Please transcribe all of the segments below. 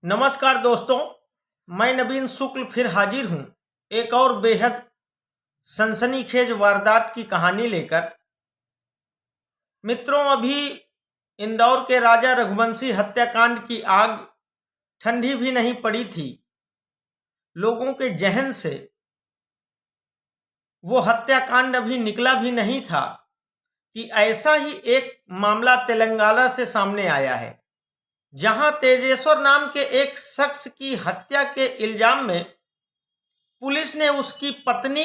नमस्कार दोस्तों, मैं नवीन शुक्ल फिर हाजिर हूं एक और बेहद सनसनीखेज वारदात की कहानी लेकर। मित्रों, अभी इंदौर के राजा रघुवंशी हत्याकांड की आग ठंडी भी नहीं पड़ी थी। लोगों के जहन से वो हत्याकांड अभी निकला भी नहीं था कि ऐसा ही एक मामला तेलंगाना से सामने आया है, जहां तेजेश्वर नाम के एक शख्स की हत्या के इल्जाम में पुलिस ने उसकी पत्नी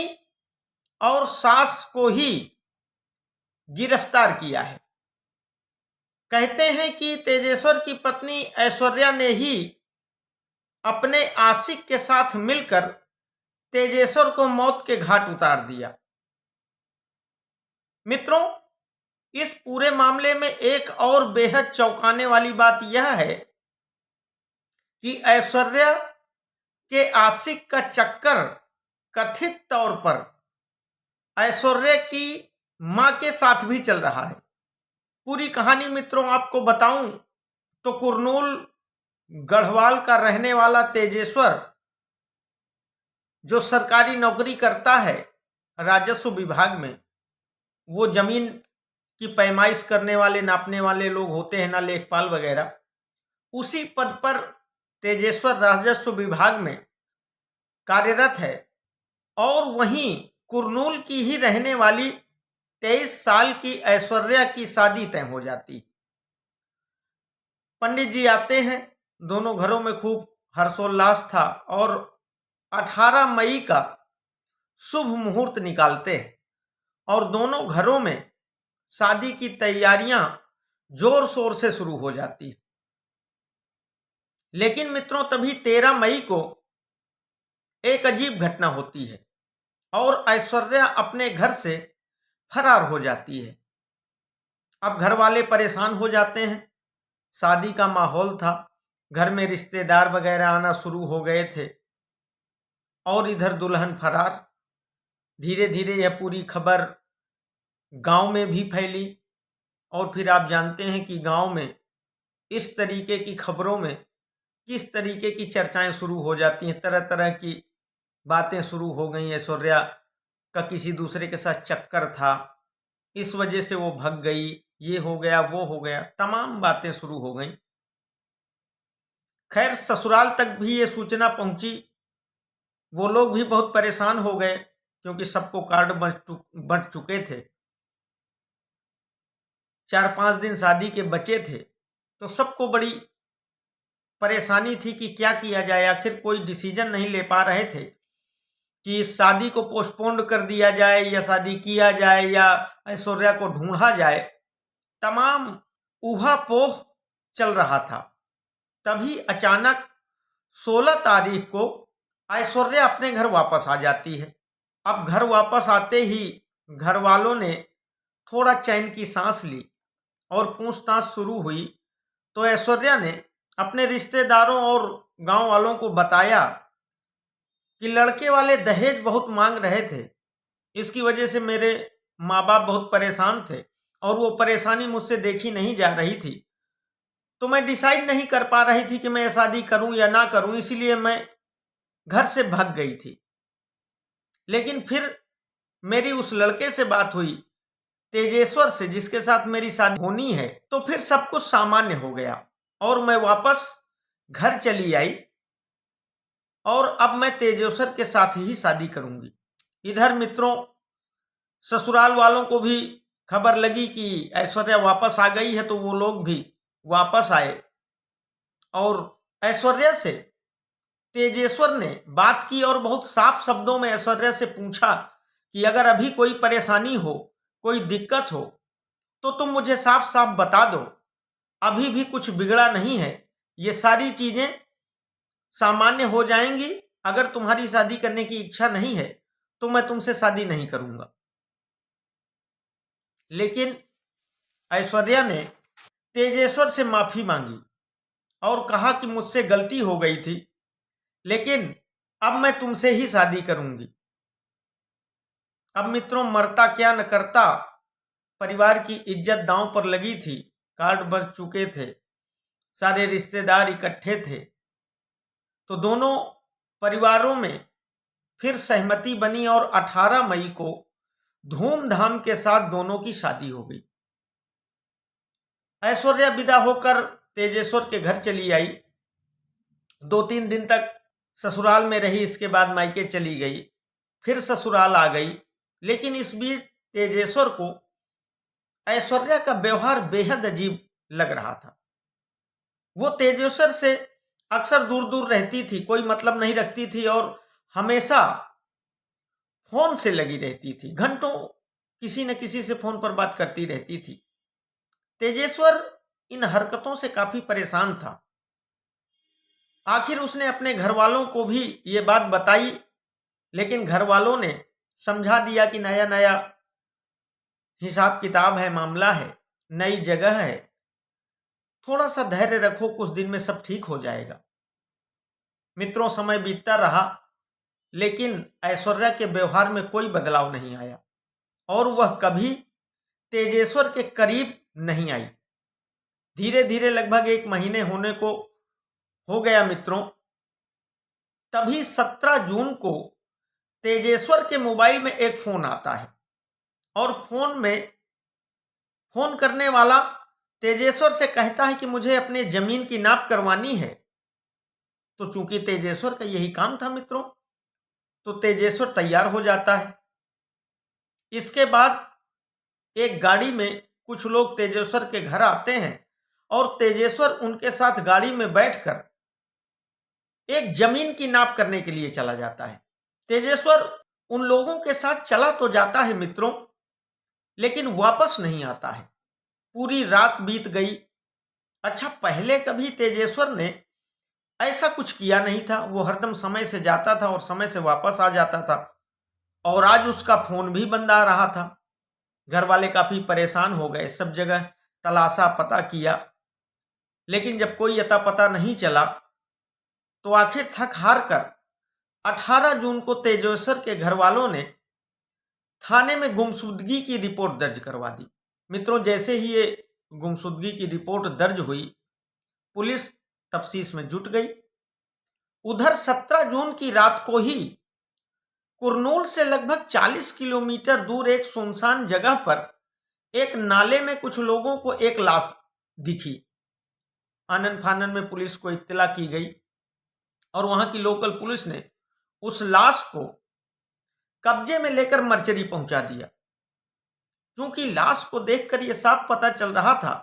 और सास को ही गिरफ्तार किया है। कहते हैं कि तेजेश्वर की पत्नी ऐश्वर्या ने ही अपने आशिक के साथ मिलकर तेजेश्वर को मौत के घाट उतार दिया। मित्रों, इस पूरे मामले में एक और बेहद चौंकाने वाली बात यह है कि ऐश्वर्या के आशिक का चक्कर कथित तौर पर ऐश्वर्या की मां के साथ भी चल रहा है। पूरी कहानी मित्रों आपको बताऊं तो कुरनूल गढ़वाल का रहने वाला तेजेश्वर, जो सरकारी नौकरी करता है राजस्व विभाग में, वो जमीन की पैमाइश करने वाले, नापने वाले लोग होते हैं ना, लेखपाल वगैरह, उसी पद पर तेजेश्वर राजस्व विभाग में कार्यरत है। और वहीं कुरनूल की ही रहने वाली 23 साल की ऐश्वर्या की शादी तय हो जाती। पंडित जी आते हैं, दोनों घरों में खूब हर्षोल्लास था और 18 मई का शुभ मुहूर्त निकालते हैं और दोनों घरों में शादी की तैयारियां जोर शोर से शुरू हो जाती। लेकिन मित्रों, तभी 13 मई को एक अजीब घटना होती है और ऐश्वर्या अपने घर से फरार हो जाती है। अब घर वाले परेशान हो जाते हैं। शादी का माहौल था, घर में रिश्तेदार वगैरह आना शुरू हो गए थे और इधर दुल्हन फरार। धीरे धीरे यह पूरी खबर गांव में भी फैली और फिर आप जानते हैं कि गांव में इस तरीके की खबरों में किस तरीके की चर्चाएं शुरू हो जाती हैं। तरह तरह की बातें शुरू हो गई। ऐश्वर्या का किसी दूसरे के साथ चक्कर था, इस वजह से वो भाग गई, ये हो गया वो हो गया, तमाम बातें शुरू हो गई। खैर, ससुराल तक भी ये सूचना पहुंची। वो लोग भी बहुत परेशान हो गए क्योंकि सबको कार्ड बंट चुके थे। 4-5 दिन शादी के बचे थे तो सबको बड़ी परेशानी थी कि क्या किया जाए। आखिर कोई डिसीजन नहीं ले पा रहे थे कि इस शादी को पोस्टपोन कर दिया जाए या शादी किया जाए या ऐश्वर्या को ढूंढा जाए। तमाम ऊहापोह चल रहा था। तभी अचानक 16 तारीख को ऐश्वर्या अपने घर वापस आ जाती है। अब घर वापस आते ही घर वालों ने थोड़ा चैन की सांस ली और पूछताछ शुरू हुई तो ऐश्वर्या ने अपने रिश्तेदारों और गांव वालों को बताया कि लड़के वाले दहेज बहुत मांग रहे थे। इसकी वजह से मेरे माँ बाप बहुत परेशान थे और वो परेशानी मुझसे देखी नहीं जा रही थी। तो मैं डिसाइड नहीं कर पा रही थी कि मैं शादी करूं या ना करूं, इसीलिए मैं घर से भाग गई थी। लेकिन फिर मेरी उस लड़के से बात हुई, तेजेश्वर से, जिसके साथ मेरी शादी होनी है, तो फिर सब कुछ सामान्य हो गया और मैं वापस घर चली आई और अब मैं तेजेश्वर के साथ ही शादी करूंगी। इधर मित्रों, ससुराल वालों को भी खबर लगी कि ऐश्वर्या वापस आ गई है तो वो लोग भी वापस आए और ऐश्वर्या से तेजेश्वर ने बात की और बहुत साफ शब्दों में ऐश्वर्या से पूछा कि अगर अभी कोई परेशानी हो, कोई दिक्कत हो तो तुम मुझे साफ साफ बता दो। अभी भी कुछ बिगड़ा नहीं है, ये सारी चीजें सामान्य हो जाएंगी। अगर तुम्हारी शादी करने की इच्छा नहीं है तो मैं तुमसे शादी नहीं करूंगा। लेकिन ऐश्वर्या ने तेजेश्वर से माफी मांगी और कहा कि मुझसे गलती हो गई थी, लेकिन अब मैं तुमसे ही शादी करूंगी। अब मित्रों, मरता क्या न करता, परिवार की इज्जत दांव पर लगी थी। कार्ड बच चुके थे, सारे रिश्तेदार इकट्ठे थे तो दोनों परिवारों में फिर सहमति बनी और 18 मई को धूमधाम के साथ दोनों की शादी हो गई। ऐश्वर्या विदा होकर तेजेश्वर के घर चली आई। 2-3 दिन तक ससुराल में रही, इसके बाद मायके चली गई, फिर ससुराल आ गई। लेकिन इस बीच तेजेश्वर को ऐश्वर्या का व्यवहार बेहद अजीब लग रहा था। वो तेजेश्वर से अक्सर दूर दूर रहती थी, कोई मतलब नहीं रखती थी और हमेशा फोन से लगी रहती थी, घंटों किसी न किसी से फोन पर बात करती रहती थी। तेजेश्वर इन हरकतों से काफी परेशान था। आखिर उसने अपने घर वालों को भी ये बात बताई, लेकिन घर वालों ने समझा दिया कि नया नया हिसाब किताब है, मामला है, नई जगह है, थोड़ा सा धैर्य रखो, कुछ दिन में सब ठीक हो जाएगा। मित्रों, समय बीतता रहा, लेकिन ऐश्वर्या के व्यवहार में कोई बदलाव नहीं आया और वह कभी तेजेश्वर के करीब नहीं आई। धीरे धीरे लगभग 1 महीने होने को हो गया मित्रों। तभी 17 जून को तेजेश्वर के मोबाइल में एक फोन आता है और फोन करने वाला तेजेश्वर से कहता है कि मुझे अपने जमीन की नाप करवानी है। तो चूंकि तेजेश्वर का यही काम था मित्रों, तो तेजेश्वर तैयार हो जाता है। इसके बाद एक गाड़ी में कुछ लोग तेजेश्वर के घर आते हैं और तेजेश्वर उनके साथ गाड़ी में बैठकर एक जमीन की नाप करने के लिए चला जाता है। तेजेश्वर उन लोगों के साथ चला तो जाता है मित्रों, लेकिन वापस नहीं आता है। पूरी रात बीत गई। अच्छा, पहले कभी तेजेश्वर ने ऐसा कुछ किया नहीं था। वो हरदम समय से जाता था और समय से वापस आ जाता था और आज उसका फोन भी बंद आ रहा था। घर वाले काफी परेशान हो गए, सब जगह तलाशा, पता किया, लेकिन जब कोई अता पता नहीं चला तो आखिर थक हार कर 18 जून को तेजेश्वर के घर वालों ने थाने में गुमशुदगी की रिपोर्ट दर्ज करवा दी। मित्रों, जैसे ही ये गुमशुदगी की रिपोर्ट दर्ज हुई, पुलिस तफ्तीश में जुट गई। उधर 17 जून की रात को ही कुरनूल से लगभग 40 किलोमीटर दूर एक सुनसान जगह पर एक नाले में कुछ लोगों को एक लाश दिखी। आनन फानन में पुलिस को इत्तला की गई और वहां की लोकल पुलिस ने उस लाश को कब्जे में लेकर मर्चरी पहुंचा दिया। क्योंकि लाश को देखकर यह साफ पता चल रहा था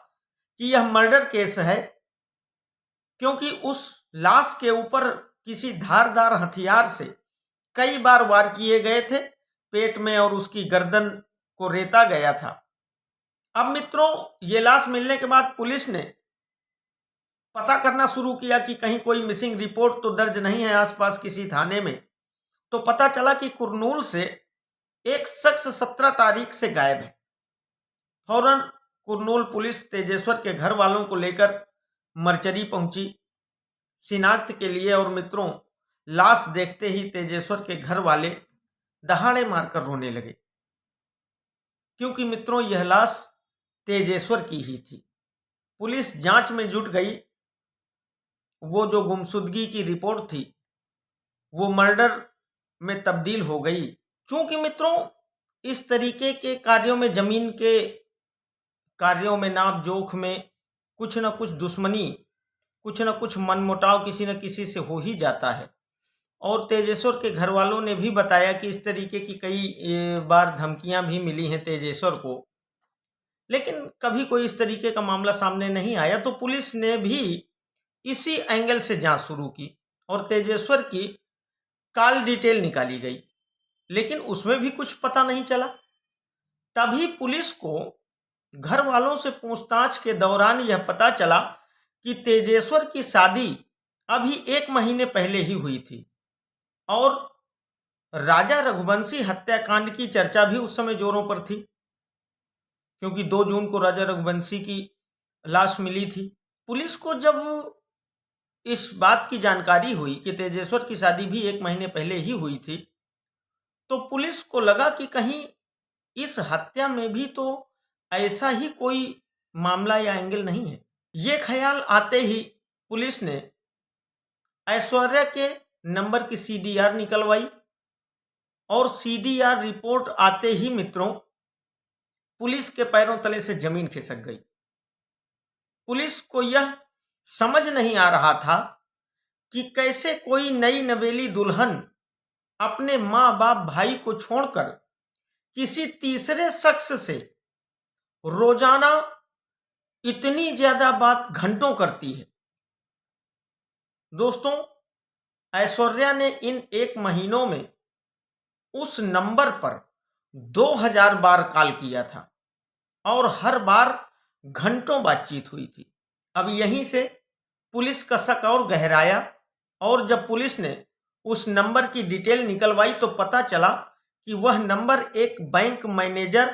कि यह मर्डर केस है, क्योंकि उस लाश के ऊपर किसी धारदार हथियार से कई बार वार किए गए थे, पेट में और उसकी गर्दन को रेता गया था। अब मित्रों, ये लाश मिलने के बाद पुलिस ने पता करना शुरू किया कि कहीं कोई मिसिंग रिपोर्ट तो दर्ज नहीं है आसपास किसी थाने में। तो पता चला कि कुरनूल से एक शख्स 17 तारीख से गायब है। फौरन कुरनूल पुलिस तेजेश्वर के घर वालों को लेकर मर्चरी पहुंची शिनाख्त के लिए और मित्रों, लाश देखते ही तेजेश्वर के घर वाले दहाड़े मारकर रोने लगे, क्योंकि मित्रों यह लाश तेजेश्वर की ही थी। पुलिस जांच में जुट गई। वो जो गुमशुदगी की रिपोर्ट थी वो मर्डर में तब्दील हो गई। क्योंकि मित्रों, इस तरीके के कार्यों में, जमीन के कार्यों में, नाप जोख में कुछ न कुछ दुश्मनी, कुछ न कुछ मनमुटाव किसी न किसी से हो ही जाता है। और तेजेश्वर के घर वालों ने भी बताया कि इस तरीके की कई बार धमकियां भी मिली हैं तेजेश्वर को, लेकिन कभी कोई इस तरीके का मामला सामने नहीं आया। तो पुलिस ने भी इसी एंगल से जांच शुरू की और तेजेश्वर की कॉल डिटेल निकाली गई, लेकिन उसमें भी कुछ पता नहीं चला। तभी पुलिस को घर वालों से पूछताछ के दौरान यह पता चला कि तेजेश्वर की शादी अभी 1 महीने पहले ही हुई थी और राजा रघुवंशी हत्याकांड की चर्चा भी उस समय जोरों पर थी, क्योंकि 2 जून को राजा रघुवंशी की लाश मिली थी। पुलिस को जब इस बात की जानकारी हुई कि तेजेश्वर की शादी भी 1 महीने पहले ही हुई थी, तो पुलिस को लगा कि कहीं इस हत्या में भी तो ऐसा ही कोई मामला या एंगल नहीं है। ये ख्याल आते ही पुलिस ने ऐश्वर्या के नंबर की सीडीआर निकलवाई और सीडीआर रिपोर्ट आते ही मित्रों पुलिस के पैरों तले से जमीन खिसक गई। पुलिस को यह समझ नहीं आ रहा था कि कैसे कोई नई नवेली दुल्हन अपने माँ बाप भाई को छोड़कर किसी तीसरे शख्स से रोजाना इतनी ज्यादा बात घंटों करती है। दोस्तों, ऐश्वर्या ने इन 1 महीनों में उस नंबर पर 2000 बार कॉल किया था और हर बार घंटों बातचीत हुई थी। अब यहीं से पुलिस का शक और गहराया और जब पुलिस ने उस नंबर की डिटेल निकलवाई तो पता चला कि वह नंबर एक बैंक मैनेजर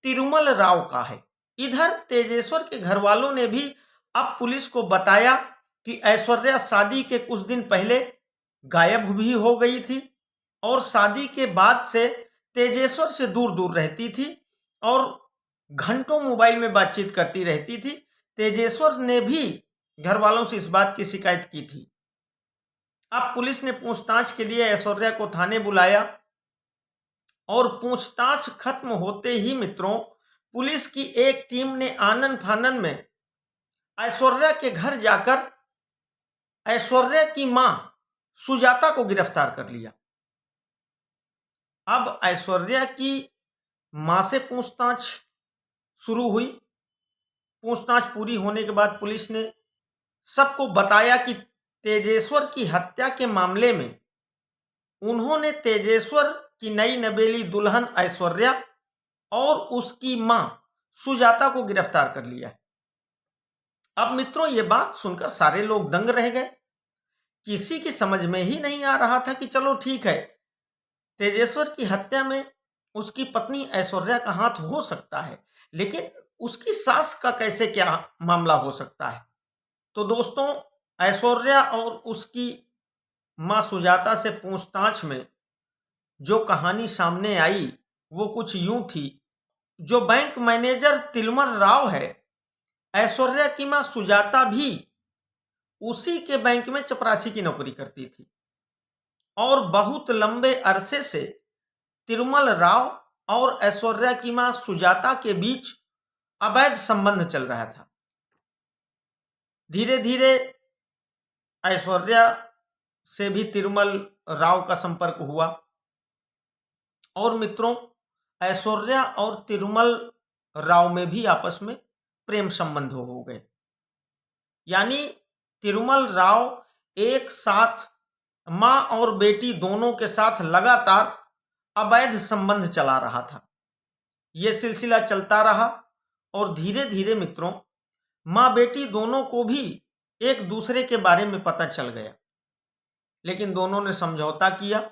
तिरुमल राव का है। इधर तेजेश्वर के घर वालों ने भी अब पुलिस को बताया कि ऐश्वर्या शादी के कुछ दिन पहले गायब भी हो गई थी और शादी के बाद से तेजेश्वर से दूर दूर रहती थी और घंटों मोबाइल में बातचीत करती रहती थी। तेजेश्वर ने भी घर वालों से इस बात की शिकायत की थी। अब पुलिस ने पूछताछ के लिए ऐश्वर्या को थाने बुलाया और पूछताछ खत्म होते ही मित्रों पुलिस की एक टीम ने आनन फानन में ऐश्वर्या के घर जाकर ऐश्वर्या की मां सुजाता को गिरफ्तार कर लिया। अब ऐश्वर्या की मां से पूछताछ शुरू हुई। पूछताछ पूरी होने के बाद पुलिस ने सबको बताया कि तेजेश्वर की हत्या के मामले में उन्होंने तेजेश्वर की नई नवेली दुल्हन ऐश्वर्या और उसकी मां सुजाता को गिरफ्तार कर लिया है। अब मित्रों ये बात सुनकर सारे लोग दंग रह गए। किसी की समझ में ही नहीं आ रहा था कि चलो ठीक है, तेजेश्वर की हत्या में उसकी पत्नी ऐश्वर्या का हाथ हो सकता है, लेकिन उसकी सास का कैसे क्या मामला हो सकता है। तो दोस्तों, ऐश्वर्या और उसकी मां सुजाता से पूछताछ में जो कहानी सामने आई वो कुछ यूं थी। जो बैंक मैनेजर तिरुमल राव है, ऐश्वर्या की मां सुजाता भी उसी के बैंक में चपरासी की नौकरी करती थी और बहुत लंबे अरसे से तिरुमल राव और ऐश्वर्या की मां सुजाता के बीच अवैध संबंध चल रहा था। धीरे धीरे ऐश्वर्या से भी तिरुमल राव का संपर्क हुआ और मित्रों ऐश्वर्या और तिरुमल राव में भी आपस में प्रेम संबंध हो गए। यानी तिरुमल राव एक साथ मां और बेटी दोनों के साथ लगातार अवैध संबंध चला रहा था। यह सिलसिला चलता रहा और धीरे धीरे मित्रों मां बेटी दोनों को भी एक दूसरे के बारे में पता चल गया, लेकिन दोनों ने समझौता किया।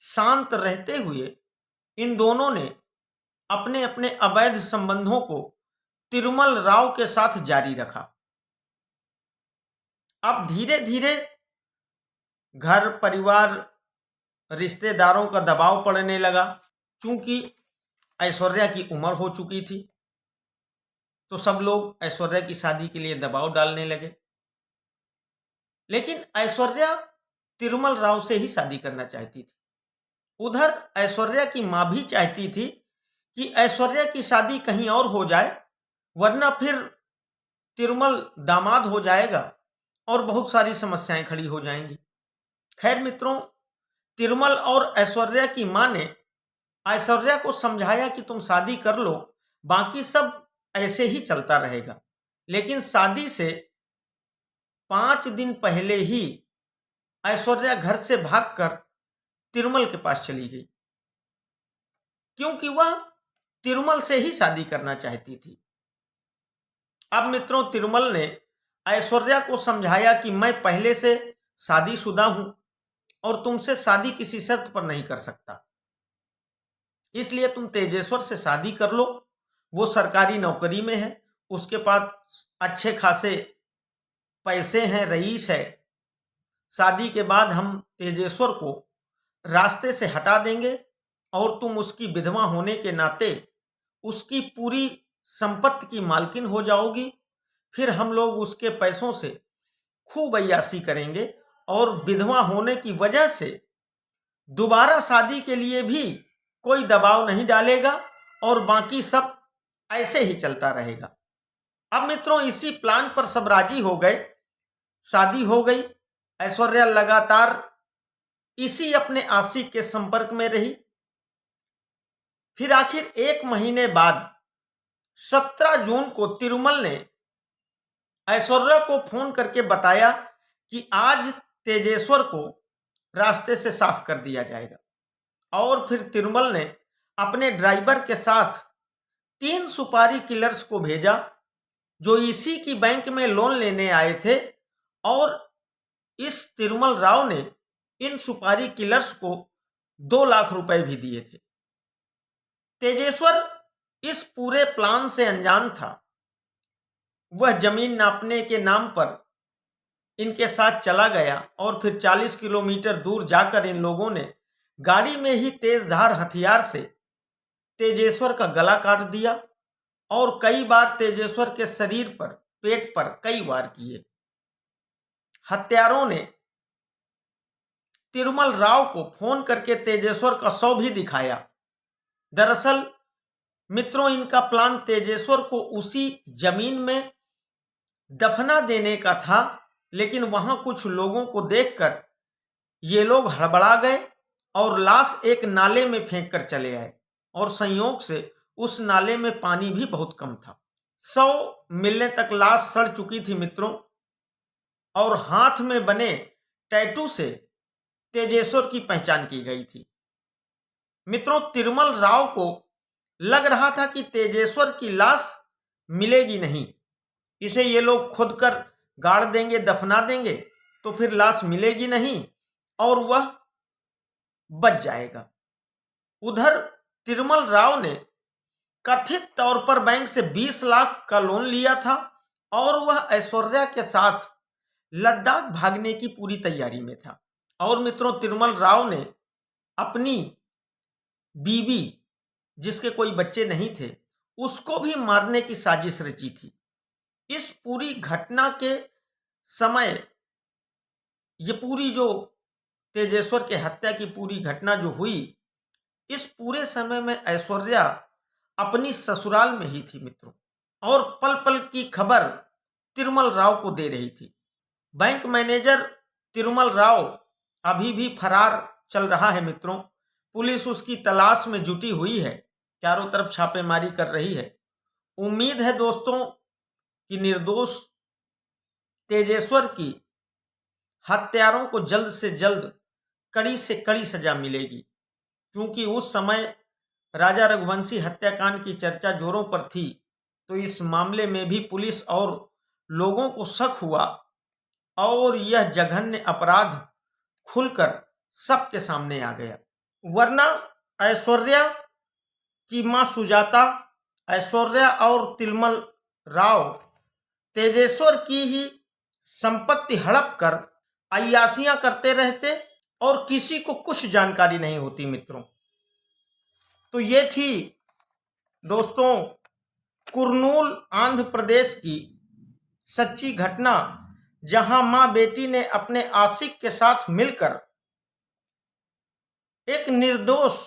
शांत रहते हुए इन दोनों ने अपने अपने अवैध संबंधों को तिरुमल राव के साथ जारी रखा। अब धीरे धीरे घर परिवार रिश्तेदारों का दबाव पड़ने लगा। चूंकि ऐश्वर्या की उम्र हो चुकी थी तो सब लोग ऐश्वर्या की शादी के लिए दबाव डालने लगे, लेकिन ऐश्वर्या तिरुमल राव से ही शादी करना चाहती थी। उधर ऐश्वर्या की मां भी चाहती थी कि ऐश्वर्या की शादी कहीं और हो जाए, वरना फिर तिरुमल दामाद हो जाएगा और बहुत सारी समस्याएं खड़ी हो जाएंगी। खैर मित्रों, तिरुमल और ऐश्वर्या की मां ने ऐश्वर्या को समझाया कि तुम शादी कर लो, बाकी सब ऐसे ही चलता रहेगा। लेकिन शादी से 5 दिन पहले ही ऐश्वर्या घर से भागकर तिरुमल के पास चली गई, क्योंकि वह तिरुमल से ही शादी करना चाहती थी। अब मित्रों, तिरुमल ने ऐश्वर्या को समझाया कि मैं पहले से शादीशुदा हूं और तुमसे शादी किसी शर्त पर नहीं कर सकता, इसलिए तुम तेजेश्वर से शादी कर लो। वो सरकारी नौकरी में है, उसके पास अच्छे खासे पैसे हैं, रईस है। शादी के बाद हम तेजेश्वर को रास्ते से हटा देंगे और तुम उसकी विधवा होने के नाते उसकी पूरी संपत्ति की मालकिन हो जाओगी। फिर हम लोग उसके पैसों से खूब अय्याशी करेंगे और विधवा होने की वजह से दोबारा शादी के लिए भी कोई दबाव नहीं डालेगा और बाकी सब ऐसे ही चलता रहेगा। अब मित्रों इसी प्लान पर सब राजी हो गए, शादी हो गई। ऐश्वर्या लगातार इसी अपने आशिक के संपर्क में रही। फिर आखिर 1 महीने बाद 17 जून को तिरुमल ने ऐश्वर्या को फोन करके बताया कि आज तेजेश्वर को रास्ते से साफ कर दिया जाएगा। और फिर तिरुमल ने अपने ड्राइवर के साथ 3 सुपारी किलर्स को भेजा जो इसी की बैंक में लोन लेने आए थे, और इस तिरुमल राव ने इन सुपारी किलर्स को 2 लाख रुपए भी दिए थे। तेजेश्वर इस पूरे प्लान से अनजान था। वह जमीन नापने के नाम पर इनके साथ चला गया और फिर 40 किलोमीटर दूर जाकर इन लोगों ने गाड़ी में ही तेजधार हथियार से तेजेश्वर का गला काट दिया और कई बार तेजेश्वर के शरीर पर, पेट पर कई वार किए। हत्यारों ने तिरुमल राव को फोन करके तेजेश्वर का शव भी दिखाया। दरअसल मित्रों इनका प्लान तेजेश्वर को उसी जमीन में दफना देने का था, लेकिन वहां कुछ लोगों को देखकर ये लोग हड़बड़ा गए और लाश एक नाले में फेंक कर चले आए, और संयोग से उस नाले में पानी भी बहुत कम था। शव मिलने तक लाश सड़ चुकी थी मित्रों, और हाथ में बने टैटू से तेजेश्वर की पहचान की गई थी। मित्रों तिरुमल राव को लग रहा था कि तेजेश्वर की लाश मिलेगी नहीं, इसे ये लोग खुद कर गाड़ देंगे, दफना देंगे, तो फिर लाश मिलेगी नहीं और वह बच जाएगा। उधर तिरुमल राव ने कथित तौर पर बैंक से 20 लाख का लोन लिया था और वह ऐश्वर्या के साथ लद्दाख भागने की पूरी तैयारी में था। और मित्रों तिरुमल राव ने अपनी बीवी, जिसके कोई बच्चे नहीं थे, उसको भी मारने की साजिश रची थी। इस पूरी घटना के समय, ये पूरी जो तेजेश्वर के हत्या की पूरी घटना जो हुई, इस पूरे समय में ऐश्वर्या अपनी ससुराल में ही थी मित्रों, और पल पल की खबर तिरुमल राव को दे रही थी। बैंक मैनेजर तिरुमल राव अभी भी फरार चल रहा है मित्रों। पुलिस उसकी तलाश में जुटी हुई है, चारों तरफ छापेमारी कर रही है। उम्मीद है दोस्तों कि निर्दोष तेजेश्वर की हत्यारों को जल्द से जल्द कड़ी से कड़ी सजा मिलेगी, क्योंकि उस समय राजा रघुवंशी हत्याकांड की चर्चा जोरों पर थी, तो इस मामले में भी पुलिस और लोगों को शक हुआ और यह जघन्य अपराध खुलकर सबके सामने आ गया। वरना ऐश्वर्या की मां सुजाता, ऐश्वर्या और तिरुमल राव तेजेश्वर की ही संपत्ति हड़प कर अय्याशियां करते रहते और किसी को कुछ जानकारी नहीं होती मित्रों। तो ये थी दोस्तों कुरनूल आंध्र प्रदेश की सच्ची घटना, जहां मां बेटी ने अपने आशिक के साथ मिलकर एक निर्दोष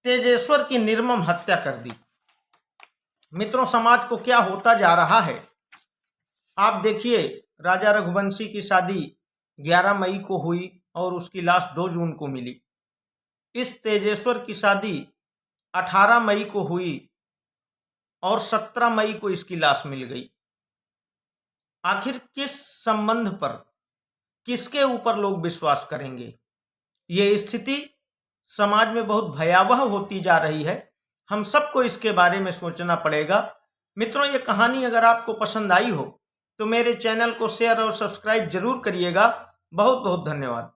तेजेश्वर की निर्मम हत्या कर दी। मित्रों समाज को क्या होता जा रहा है आप देखिए। राजा रघुवंशी की शादी 11 मई को हुई और उसकी लाश 2 जून को मिली। इस तेजेश्वर की शादी 18 मई को हुई और 17 मई को इसकी लाश मिल गई। आखिर किस संबंध पर, किसके ऊपर लोग विश्वास करेंगे? ये स्थिति समाज में बहुत भयावह होती जा रही है। हम सबको इसके बारे में सोचना पड़ेगा। मित्रों ये कहानी अगर आपको पसंद आई हो तो मेरे चैनल को शेयर और सब्सक्राइब जरूर करिएगा। बहुत बहुत धन्यवाद।